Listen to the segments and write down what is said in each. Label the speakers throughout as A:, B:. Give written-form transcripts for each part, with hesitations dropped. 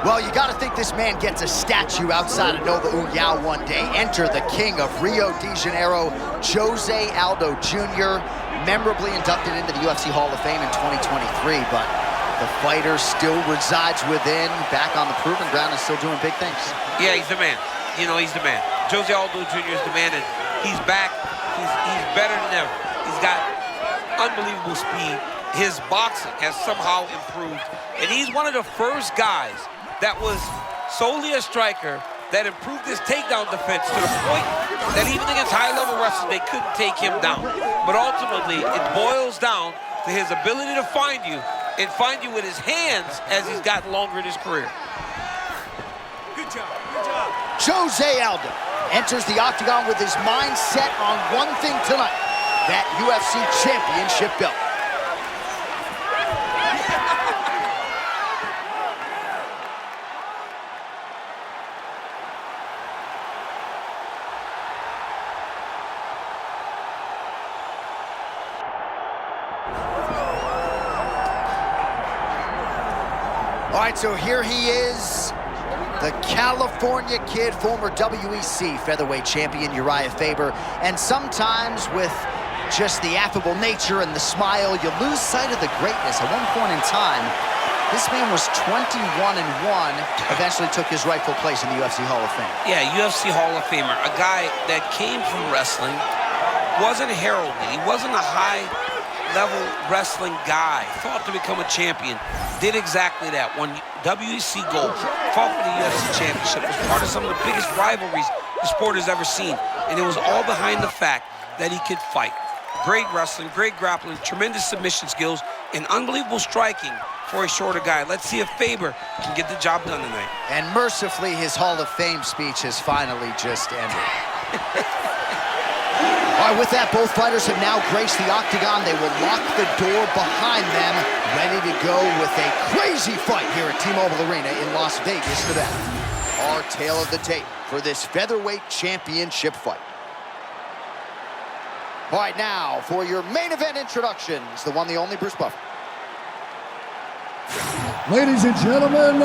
A: Well, you got to think this man gets a statue outside of Nova Uyao one day. Enter the king of Rio de Janeiro, Jose Aldo Jr., memorably inducted into the UFC Hall of Fame in 2023, but the fighter still resides within, back on the proving ground and still doing big things.
B: Yeah, he's the man. You know, he's the man. Jose Aldo Jr. is the man, and he's back. He's better than ever. He's got unbelievable speed. His boxing has somehow improved, and he's one of the first guys that was solely a striker that improved his takedown defense to the point that even against high-level wrestlers, they couldn't take him down. But ultimately, it boils down to his ability to find you and find you with his hands as he's gotten longer in his career.
C: Good job, good job.
A: Jose Aldo enters the octagon with his mind set on one thing tonight, that UFC championship belt. All right, so here he is, the California kid, former WEC featherweight champion Urijah Faber. And sometimes with just the affable nature and the smile, you lose sight of the greatness. At one point in time, this man was 21-1, eventually took his rightful place in the UFC Hall of Fame.
B: Yeah, UFC Hall of Famer, a guy that came from wrestling, wasn't heralded. He wasn't a high-level wrestling guy, thought to become a champion, did exactly that. Won WEC gold, fought for the UFC championship, was part of some of the biggest rivalries the sport has ever seen, and it was all behind the fact that he could fight. Great wrestling, great grappling, tremendous submission skills, and unbelievable striking for a shorter guy. Let's see if Faber can get the job done tonight.
A: And mercifully, his Hall of Fame speech has finally just ended. All right, with that, both fighters have now graced the octagon. They will lock the door behind them, ready to go with a crazy fight here at T-Mobile Arena in Las Vegas, Nevada. Our tale of the tape for this featherweight championship fight. All right, now for your main event introductions, the one, the only Bruce Buffer.
D: Ladies and gentlemen,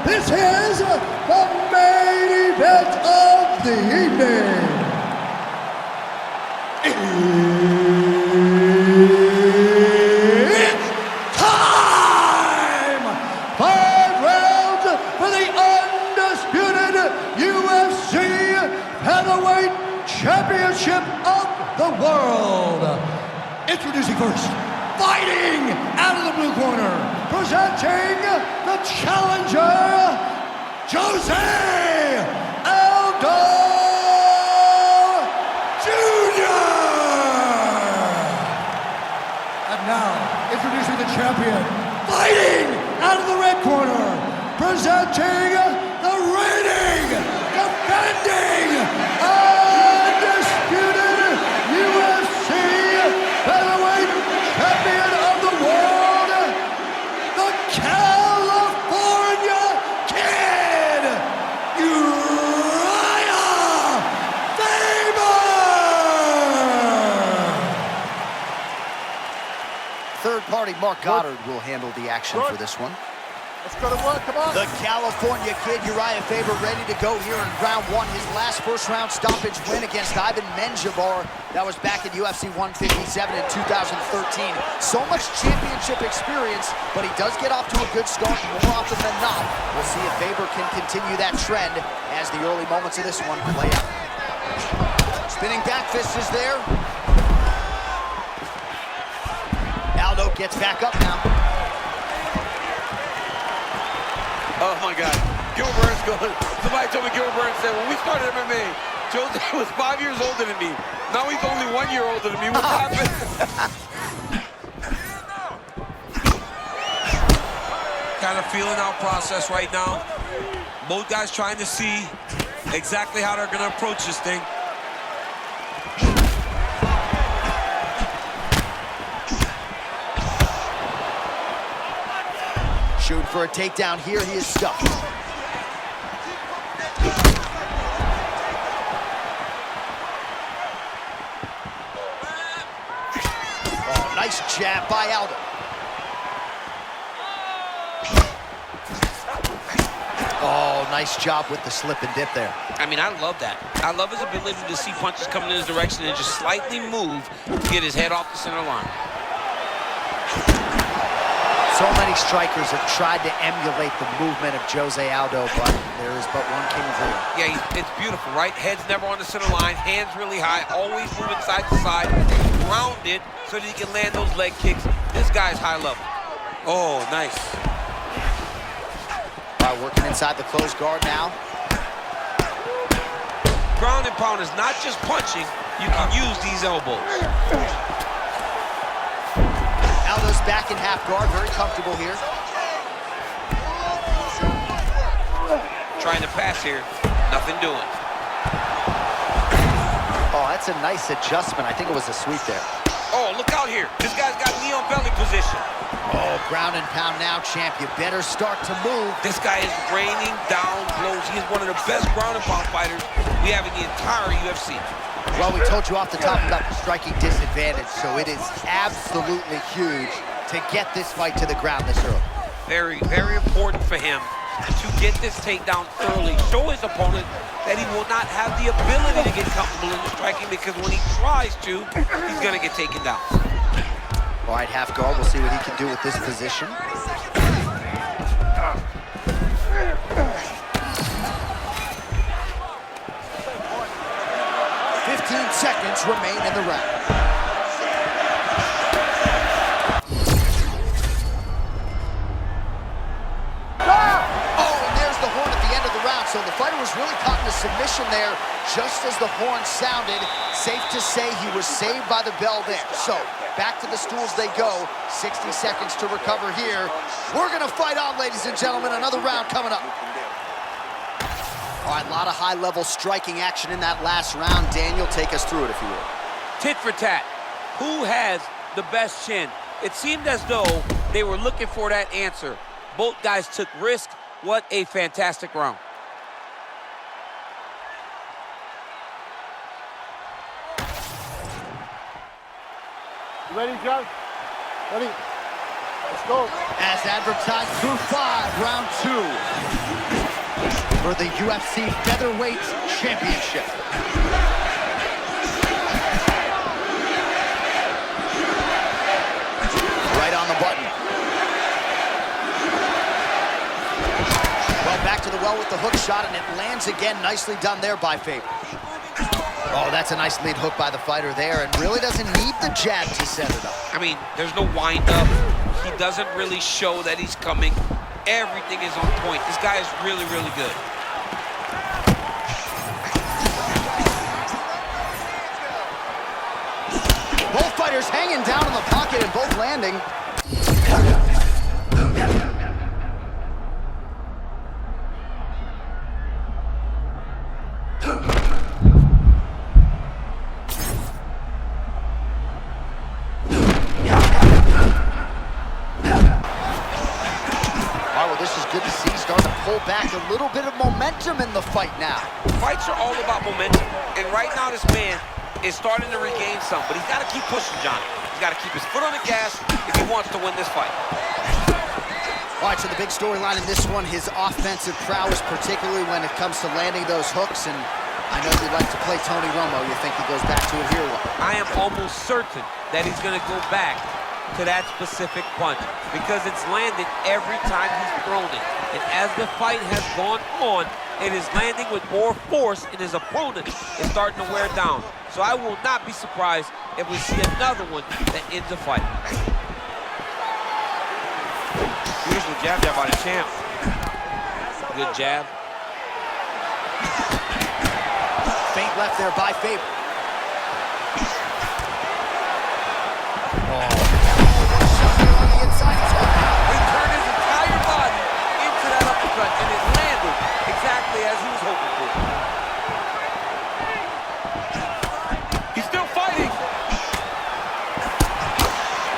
D: this is the main event of the evening. It's time! 5 rounds for the undisputed UFC Heavyweight Championship of the world. Introducing first, fighting out of the blue corner, presenting the challenger, Jose Aldo Jr. And now, introducing the champion, fighting out of the red corner, presenting the reigning, defending, undisputed UFC Featherweight Champion of the world, the California Kid, Urijah Faber!
A: Third party Mark Goddard will handle the action for this one.
C: Let's go to work, come on.
A: The California Kid, Urijah Faber, ready to go here in round one. His last first-round stoppage win against Ivan Menjivar. That was back in UFC 157 in 2013. So much championship experience, but he does get off to a good start more often than not. We'll see if Faber can continue that trend as the early moments of this one play out. Spinning back fist is there. Aldo gets back up now.
B: Oh my God, Gilbert Burns goes. Somebody told me Gilbert Burns said, when we started MMA, Jose was 5 years older than me. Now he's only 1 year older than me. What's happening? Kind of feeling out process right now. Both guys trying to see exactly how they're going to approach this thing.
A: Shooting for a takedown here, he is stuck. Oh, nice jab by Aldo. Oh, nice job with the slip and dip there.
B: I mean, I love that. I love his ability to see punches coming in his direction and just slightly move to get his head off the center line.
A: So many strikers have tried to emulate the movement of Jose Aldo, but there is but one king of Rio.
B: Yeah, it's beautiful, right? Head's never on the center line, hands really high, always moving side to side, grounded so that he can land those leg kicks. This guy's high level. Oh, nice.
A: All right, working inside the closed guard now.
B: Ground and pound is not just punching. You can use these elbows.
A: Aldo's back in half guard, very comfortable here.
B: Trying to pass here, nothing doing.
A: Oh, that's a nice adjustment. I think it was a sweep there.
B: Oh, look out here. This guy's got knee on belly position.
A: Oh, ground and pound now, champ. You better start to move.
B: This guy is raining down blows. He's one of the best ground and pound fighters we have in the entire UFC.
A: Well, we told you off the top about the striking disadvantage, so it is absolutely huge to get this fight to the ground this early.
B: Very, very important for him to get this takedown early. Show his opponent that he will not have the ability to get comfortable in the striking, because when he tries to, he's going to get taken down.
A: All right, half guard. We'll see what he can do with this position. 15 seconds remain in the round. Oh, and there's the horn at the end of the round. So the fighter was really caught in a submission there just as the horn sounded. Safe to say he was saved by the bell there. So back to the stools they go. 60 seconds to recover here. We're going to fight on, ladies and gentlemen. Another round coming up. All right, a lot of high-level striking action in that last round. Daniel, take us through it, if you will.
B: Tit for tat. Who has the best chin? It seemed as though they were looking for that answer. Both guys took risk. What a fantastic round.
C: You ready, John? Ready? Let's go.
A: As advertised through 5, round 2. For the UFC Featherweight Championship. Right on the button. Well, back to the well with the hook shot, and it lands again. Nicely done there by Faber. Oh, that's a nice lead hook by the fighter there, and really doesn't need the jab to set it up.
B: I mean, there's no wind up. He doesn't really show that he's coming. Everything is on point. This guy is really, really good.
A: Both fighters hanging down in the pocket and both landing. This is good to see. Starting to pull back a little bit of momentum in the fight now.
B: Fights are all about momentum. And right now this man is starting to regain some, but he's got to keep pushing, Johnny. He's got to keep his foot on the gas if he wants to win this fight.
A: All right, so the big storyline in this one, his offensive prowess, particularly when it comes to landing those hooks. And I know you like to play Tony Romo. You think he goes back to it here?
B: I am almost certain that he's going to go back to that specific punch, because it's landed every time he's thrown it. And as the fight has gone on, it is landing with more force, and his opponent is starting to wear down. So I will not be surprised if we see another one that ends the fight. Beautiful jab there by the champ. Good jab.
A: Feint left there by Faber.
B: He turned his entire body into that uppercut, and it landed exactly as he was hoping for. He's still fighting.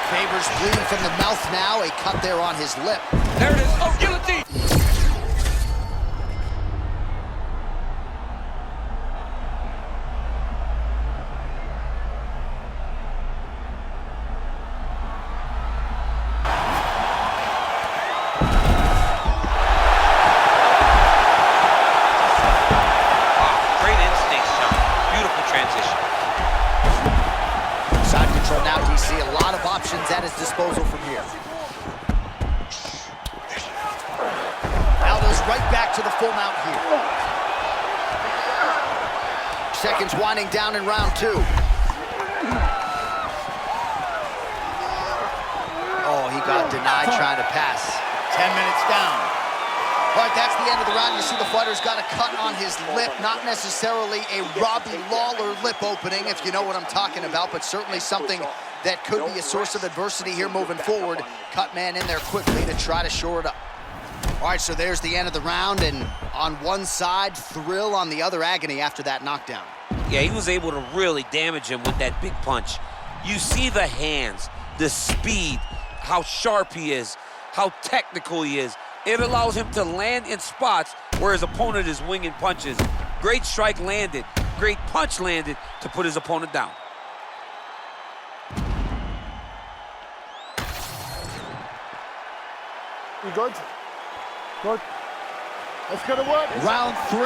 A: Faber's bleeding from the mouth now. A cut there on his lip.
B: There it is. Oh, guillotine.
A: options at his disposal from here. Aldo's right back to the full mount here. Seconds winding down in round 2. Oh, he got denied trying to pass. 10 minutes down. All right, that's the end of the round. You see the fighter's got a cut on his lip. Not necessarily a Robbie Lawler lip opening, if you know what I'm talking about, but certainly something that could be a source of adversity here moving forward. Cut man in there quickly to try to shore it up. All right, so there's the end of the round, and on one side, thrill, on the other, agony after that knockdown.
B: Yeah, he was able to really damage him with that big punch. You see the hands, the speed, how sharp he is, how technical he is. It allows him to land in spots where his opponent is winging punches. Great strike landed, great punch landed to put his opponent down.
C: You good? Good. Let's get to work.
A: Round 3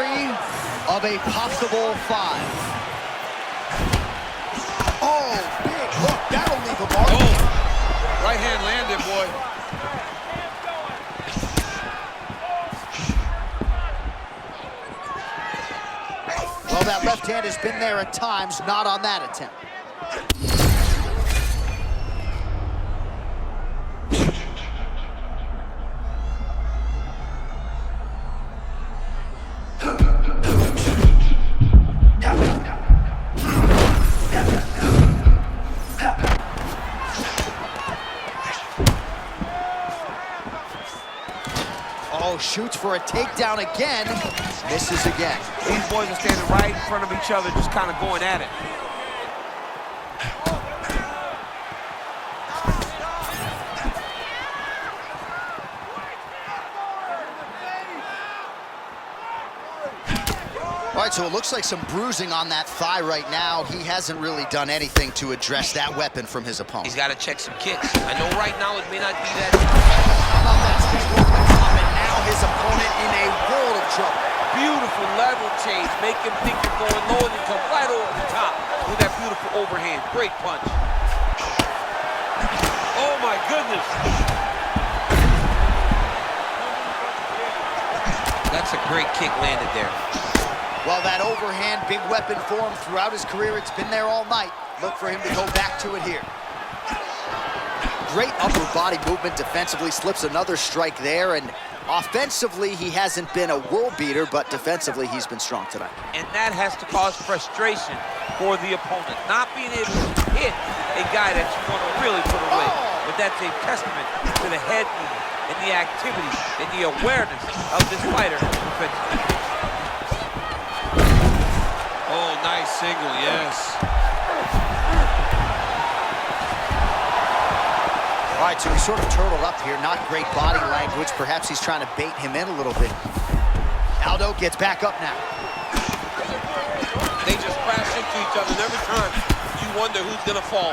A: of a possible 5. Oh, big hook. That'll leave a mark.
B: Oh, right hand landed, boy.
A: Well, that left hand has been there at times, not on that attempt. Oh, shoots for a takedown again, misses again.
B: These boys are standing right in front of each other, just kind of going at it.
A: All right, so it looks like some bruising on that thigh right now. He hasn't really done anything to address that weapon from his opponent.
B: He's got to check some kicks. I know right now it may not be that.
A: How about that straight over the top, and now his opponent in a world of trouble.
B: Beautiful level change. Make him think you're going low and then come right over the top with that beautiful overhand. Great punch. Oh, my goodness. That's a great kick landed there.
A: Well, that overhand, big weapon for him throughout his career. It's been there all night. Look for him to go back to it here. Great upper body movement defensively, slips another strike there, and offensively, he hasn't been a world beater, but defensively, he's been strong tonight.
B: And that has to cause frustration for the opponent. Not being able to hit a guy that you want to really put away. But that's a testament to the head movement and the activity and the awareness of this fighter defensively. Oh, nice single, yes.
A: All right, so he sort of turtled up here. Not great body language. Perhaps he's trying to bait him in a little bit. Aldo gets back up now.
B: They just crash into each other, and every time you wonder who's going to fall.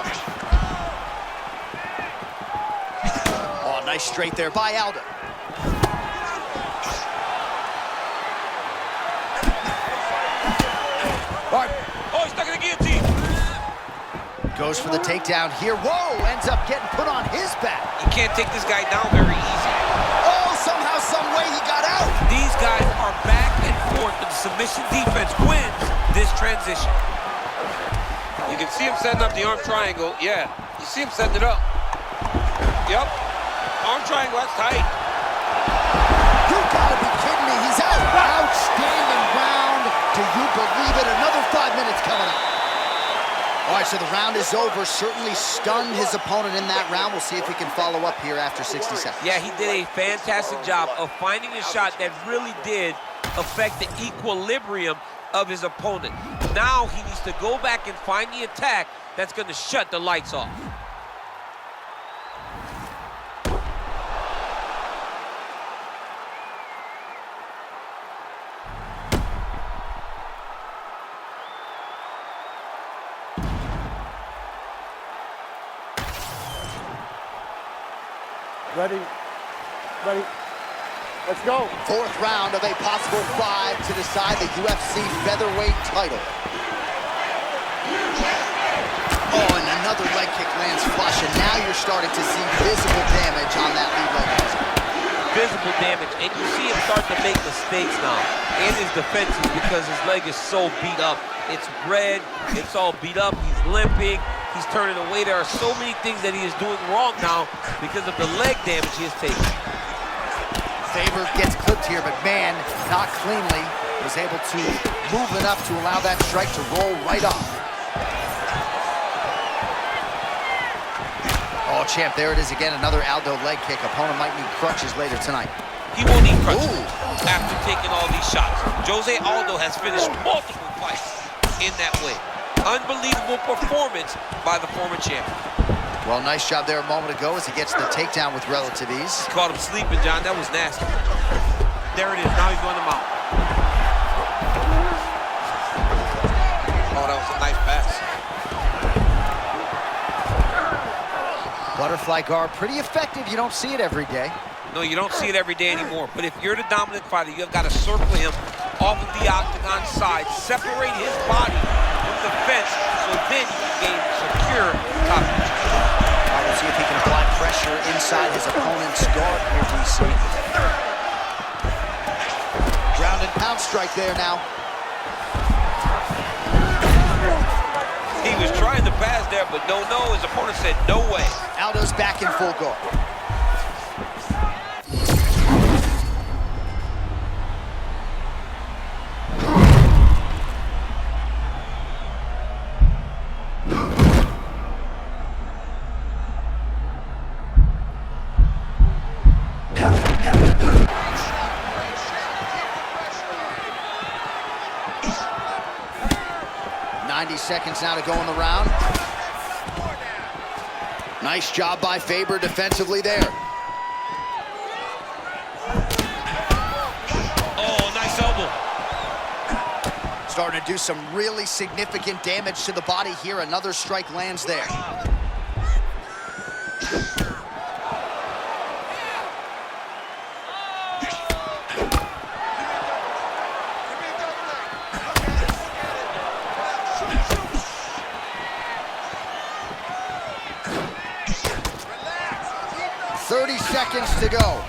A: Oh, nice straight there by Aldo. All right.
B: Oh, he's stuck in the guillotine.
A: Goes for the takedown here. Whoa, ends up getting put on his back.
B: You can't take this guy down very easy.
A: Oh, somehow, some way he got out.
B: These guys are back and forth, but the submission defense wins this transition. You can see him setting up the arm triangle. Yeah, you see him setting it up. Yep, arm triangle, that's tight.
A: You gotta be kidding me, he's out. Outstanding round. Do you believe it? Another 5 minutes coming up. All right, so the round is over. Certainly stunned his opponent in that round. We'll see if he can follow up here after 60 seconds.
B: Yeah, he did a fantastic job of finding a shot that really did affect the equilibrium of his opponent. Now he needs to go back and find the attack that's going to shut the lights off.
C: Ready? Ready? Let's go.
A: Fourth round of a possible 5 to decide the UFC featherweight title. Oh, and Another leg kick lands flush, and now you're starting to see visible damage on that lead leg.
B: Visible damage, and you see him start to make mistakes now in his defenses because his leg is so beat up. It's red, it's all beat up, he's limping, he's turning away. There are so many things that he is doing wrong now because of the leg damage he has taken.
A: Faber gets clipped here, but man, not cleanly. Was able to move enough to allow that strike to roll right off. Oh, champ, there it is again, another Aldo leg kick. Opponent might need crutches later tonight.
B: He won't need crutches after taking all these shots. Jose Aldo has finished multiple fights in that way. Unbelievable performance by the former champion.
A: Well, nice job there a moment ago as he gets the takedown with relative ease.
B: Caught him sleeping, John. That was nasty. There it is. Now he's going to mount. Oh, that was a nice pass.
A: Butterfly guard, pretty effective. You don't see it every day.
B: No, you don't see it every day anymore. But if you're the dominant fighter, you have got to circle him off of the octagon side, separate his body from the fence, so then you can gain secure top position.
A: All right, let's see if he can apply pressure inside his opponent's guard here, DC. Ground and pound strike there now.
B: He was trying to pass there, but no, his opponent said no way.
A: Aldo's back in full guard. Seconds now to go in the round. Nice job by Faber defensively there.
B: Oh, nice elbow.
A: Starting to do some really significant damage to the body here. Another strike lands there. 30 seconds to go.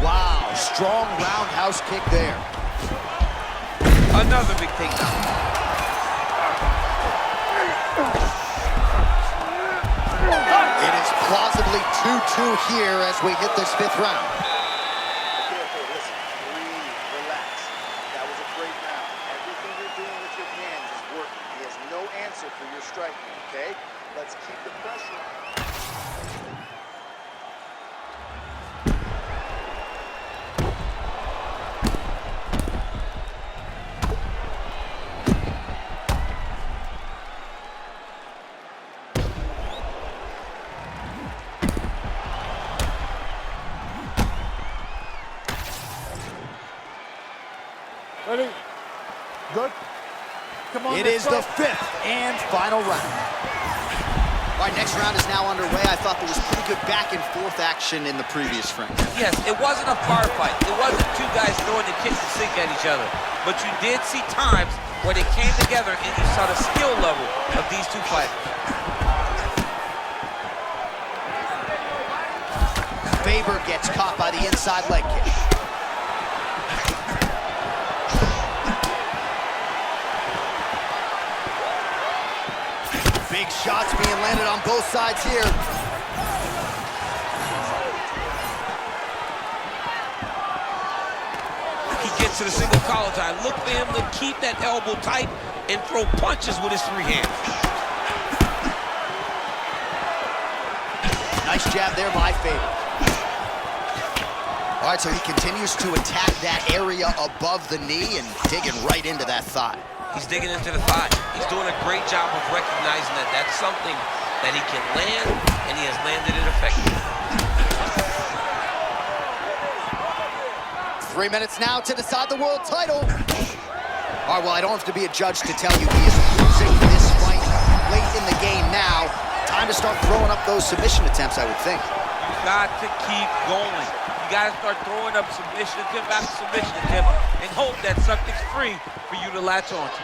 A: Wow, strong roundhouse kick there.
B: Another big takedown.
A: It is plausibly 2-2 here as we hit this fifth round.
E: For your striking, okay? Let's keep the pressure.
C: Ready? Good. Come on,
A: it is the fifth and final round. All right, next round is now underway. I thought there was pretty good back and forth action in the previous frame.
B: Yes, it wasn't a firefight. It wasn't two guys throwing the kitchen sink at each other. But you did see times where they came together and you saw the skill level of these two fighters.
A: Faber gets caught by the inside leg kick. Big shots being landed on both sides here.
B: He gets to the single collar tie. Look for him to keep that elbow tight and throw punches with his three hands.
A: Nice jab there by Faber. All right, so he continues to attack that area above the knee and digging right into that thigh.
B: He's digging into the thigh. He's doing a great job of recognizing that that's something that he can land, and he has landed it effectively.
A: 3 minutes now to decide the world title. All right, well, I don't have to be a judge to tell you he is losing this fight late in the game now. Time to start throwing up those submission attempts, I would think.
B: got to keep going. You got to start throwing up submission attempt after submission attempt and hope that something's free for you to latch onto.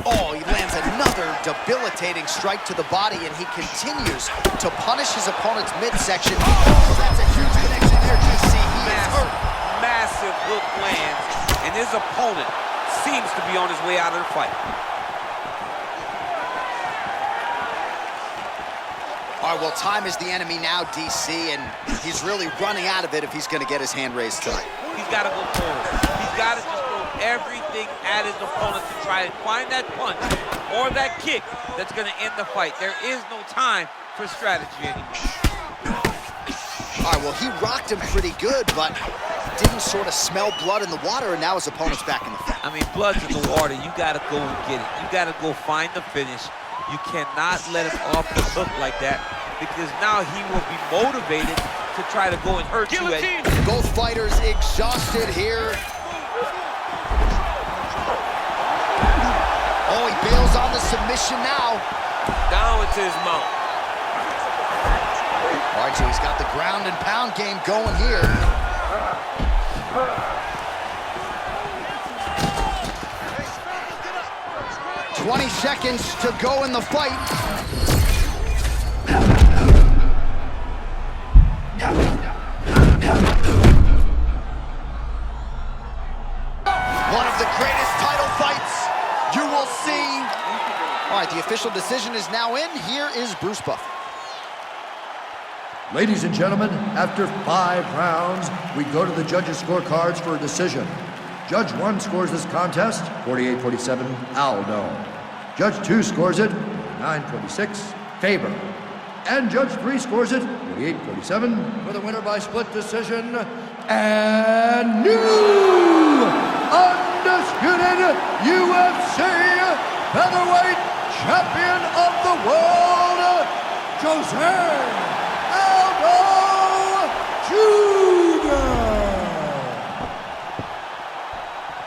A: Oh, he lands another debilitating strike to the body, and he continues to punish his opponent's midsection. Oh, that's a huge connection there, DC. He is hurt.
B: Massive hook lands, and his opponent seems to be on his way out of the fight.
A: All right, well, time is the enemy now, DC, and he's really running out of it if he's going to get his hand raised tonight.
B: He's got to go forward. He's got to just throw everything at his opponent to try and find that punch or that kick that's going to end the fight. There is no time for strategy anymore.
A: All right, well, he rocked him pretty good, but didn't sort of smell blood in the water, and now his opponent's back in the fight.
B: I mean, blood's in the water. You got to go and get it. You got to go find the finish. You cannot let him off the hook like that, because now he will be motivated to try to go and hurt you.
A: Both fighters exhausted here. Oh, he bails on the submission now.
B: Down into his mouth.
A: All right, so he's got the ground and pound game going here. "20 seconds to go in the fight." One of the greatest title fights you will see. All right, the official decision is now in. Here is Bruce Buffer.
D: Ladies and gentlemen, after 5 rounds, we go to the judges' scorecards for a decision. Judge 1 scores this contest 48-47, Aldo. Judge 2 scores it 49-46, Faber. And Judge 3 scores it 48-47 for the winner by split decision, and new undisputed UFC featherweight champion of the world, Jose Aldo Jr.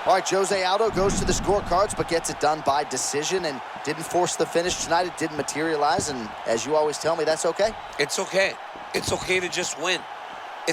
A: All right, Jose Aldo goes to the scorecards, but gets it done by decision and didn't force the finish tonight. It didn't materialize, and as you always tell me, that's okay.
B: It's okay. It's okay to just win.